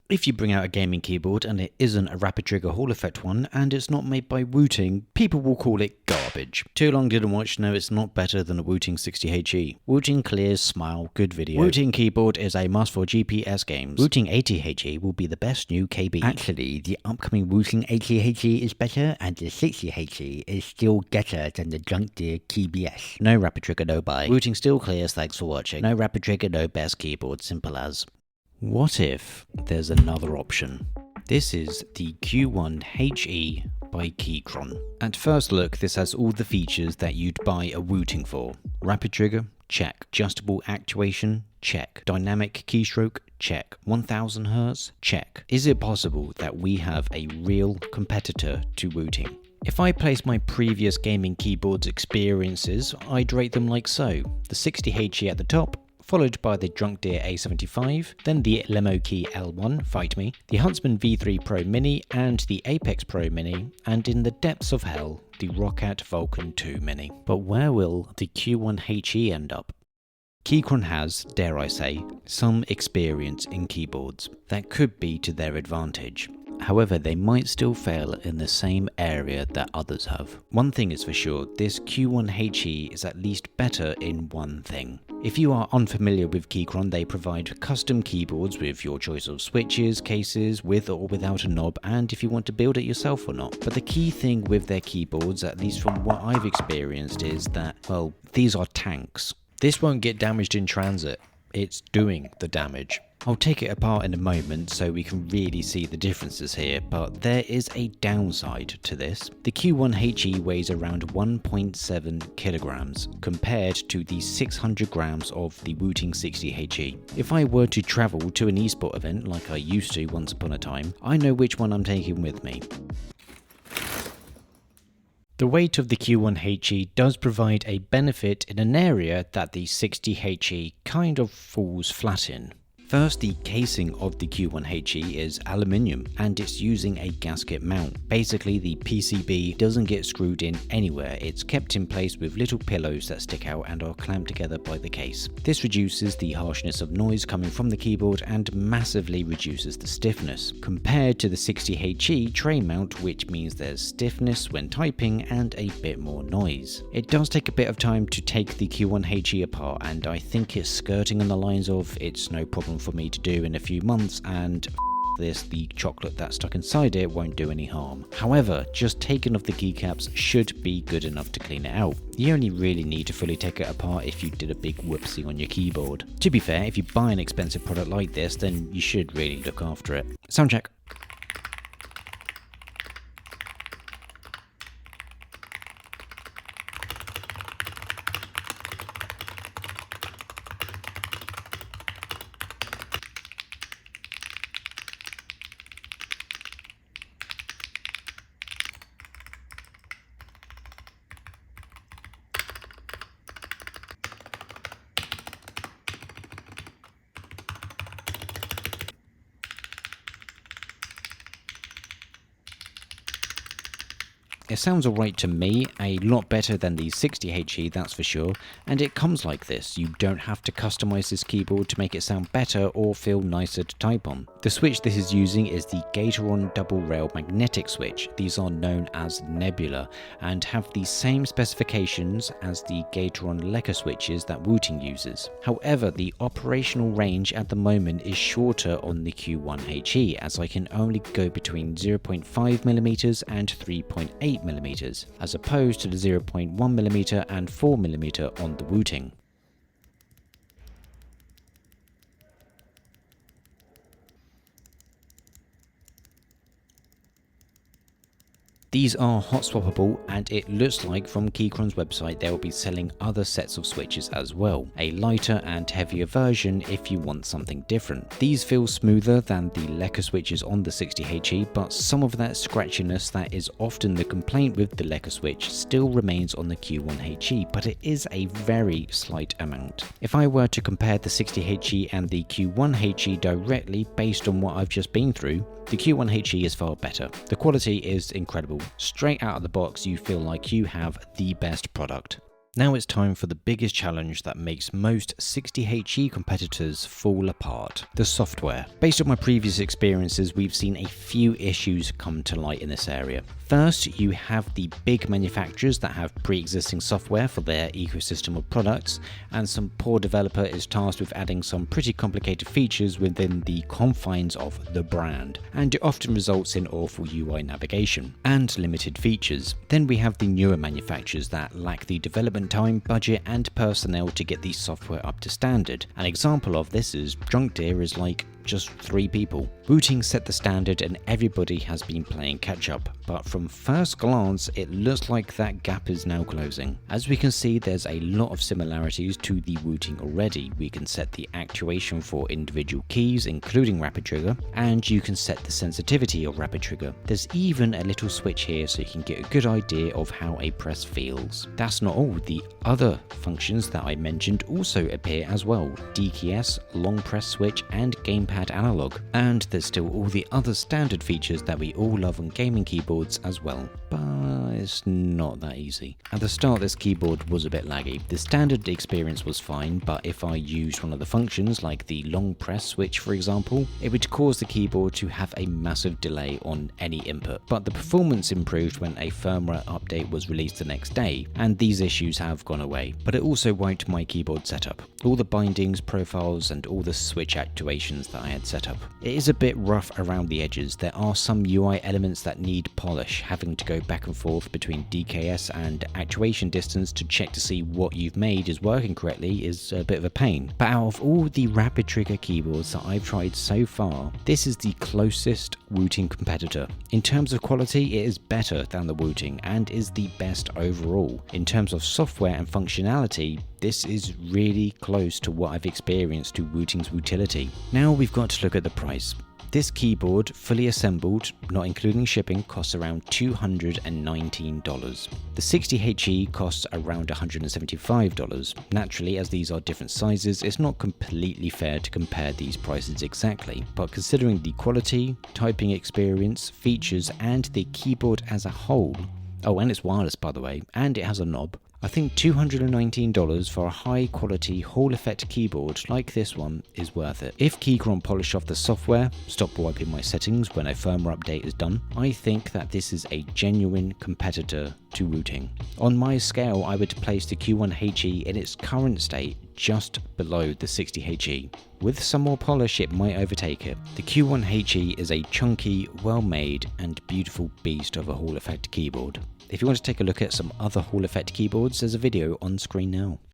If you bring out a gaming keyboard and it isn't a Rapid Trigger Hall Effect one and it's not made by Wooting, people will call it garbage. Too long didn't watch, no, it's not better than a Wooting 60 HE. Wooting clears, smile, good video. Wooting keyboard is a must for GPS games. Wooting 80 HE will be the best new KB. Actually, the upcoming Wooting 80 HE is better and the 60 HE is still better than the junk deer KBS. No Rapid Trigger, no buy. Wooting still clears, thanks for watching. No Rapid Trigger, no best keyboard, simple as. What if there's another option? This is the Q1 HE by Keychron. At first look, this has all the features that you'd buy a Wooting for. Rapid trigger? Check. Adjustable actuation? Check. Dynamic keystroke? Check. 1000 Hz? Check. Is it possible that we have a real competitor to Wooting? If I place my previous gaming keyboards experiences, I'd rate them like so. The 60 HE at the top, followed by the Drunk Deer A75, then the Lemo Key L1 Fight Me, the Huntsman V3 Pro Mini and the Apex Pro Mini, and in the depths of hell, the Roccat Vulcan 2 Mini. But where will the Q1 HE end up? Keychron has, dare I say, some experience in keyboards that could be to their advantage. However, they might still fail in the same area that others have. One thing is for sure, this Q1 HE is at least better in one thing. If you are unfamiliar with Keychron, they provide custom keyboards with your choice of switches, cases, with or without a knob, and if you want to build it yourself or not. But the key thing with their keyboards, at least from what I've experienced, is that, well, these are tanks. This won't get damaged in transit. It's doing the damage. I'll take it apart in a moment so we can really see the differences here, but there is a downside to this. The Q1 HE weighs around 1.7 kilograms compared to the 600 grams of the Wooting 60 HE. If I were to travel to an esport event like I used to once upon a time, I know which one I'm taking with me. The weight of the Q1 HE does provide a benefit in an area that the 60 HE kind of falls flat in. First, the casing of the Q1 HE is aluminium and it's using a gasket mount. Basically, the PCB doesn't get screwed in anywhere, it's kept in place with little pillows that stick out and are clamped together by the case. This reduces the harshness of noise coming from the keyboard and massively reduces the stiffness, compared to the 60 HE tray mount, which means there's stiffness when typing and a bit more noise. It does take a bit of time to take the Q1 HE apart, and I think it's skirting on the lines of it's no problem for me to do in a few months, and this, the chocolate that's stuck inside it won't do any harm. However, just taking off the keycaps should be good enough to clean it out. You only really need to fully take it apart if you did a big whoopsie on your keyboard. To be fair, if you buy an expensive product like this, then you should really look after it. Sound check. It sounds alright to me, a lot better than the 60 HE, that's for sure, and it comes like this. You don't have to customize this keyboard to make it sound better or feel nicer to type on. The switch this is using is the Keychron double rail magnetic switch. These are known as Nebula and have the same specifications as the Keychron Lekka switches that Wooting uses. However, the operational range at the moment is shorter on the Q1 HE, as I can only go between 0.5mm and 3.8mm, as opposed to the 0.1mm and 4mm on the Wooting. These are hot swappable, and it looks like from Keychron's website they will be selling other sets of switches as well, a lighter and heavier version if you want something different. These feel smoother than the Lekka switches on the 60 HE, but some of that scratchiness that is often the complaint with the Lekka switch still remains on the Q1 HE, but it is a very slight amount. If I were to compare the 60 HE and the Q1 HE directly based on what I've just been through, the Q1 HE is far better. The quality is incredible. Straight out of the box, you feel like you have the best product. Now it's time for the biggest challenge that makes most 60HE competitors fall apart: the software. Based on my previous experiences, we've seen a few issues come to light in this area. First, you have the big manufacturers that have pre-existing software for their ecosystem of products, and some poor developer is tasked with adding some pretty complicated features within the confines of the brand, and it often results in awful UI navigation and limited features. Then we have the newer manufacturers that lack the development time, budget and personnel to get the software up to standard. An example of this is Drunk Deer is like just 3 people. Wooting set the standard and everybody has been playing catch up, but from first glance it looks like that gap is now closing. As we can see, there's a lot of similarities to the Wooting already. We can set the actuation for individual keys including rapid trigger, and you can set the sensitivity of rapid trigger. There's even a little switch here so you can get a good idea of how a press feels. That's not all, the other functions that I mentioned also appear as well: DKS, long press switch and gamepad analog, and there's still all the other standard features that we all love on gaming keyboards as well, but it's not that easy. At the start this keyboard was a bit laggy. The standard experience was fine, but if I used one of the functions like the long press switch for example, it would cause the keyboard to have a massive delay on any input. But the performance improved when a firmware update was released the next day, and these issues have gone away. But it also wiped my keyboard setup, all the bindings, profiles and all the switch actuations that I had set up. It is a bit rough around the edges. There are some UI elements that need polish. Having to go back and forth between DKS and actuation distance to check to see what you've made is working correctly is a bit of a pain. But out of all the rapid trigger keyboards that I've tried so far, this is the closest Wooting competitor. In terms of quality, it is better than the Wooting and is the best overall. In terms of software and functionality, this is really close to what I've experienced to Wooting's utility. Now we've got to look at the price. This keyboard, fully assembled, not including shipping, costs around $219. The 60HE costs around $175. Naturally, as these are different sizes, it's not completely fair to compare these prices exactly, but considering the quality, typing experience, features, and the keyboard as a whole, oh, and it's wireless by the way, and it has a knob, I think $219 for a high quality Hall effect keyboard like this one is worth it. If Keychron polish off the software, stop wiping my settings when a firmware update is done, I think that this is a genuine competitor to Wooting. On my scale, I would place the Q1 HE in its current state just below the 60HE. With some more polish it might overtake it. The Q1 HE is a chunky, well made and beautiful beast of a Hall effect keyboard. If you want to take a look at some other Hall effect keyboards, there's a video on screen now.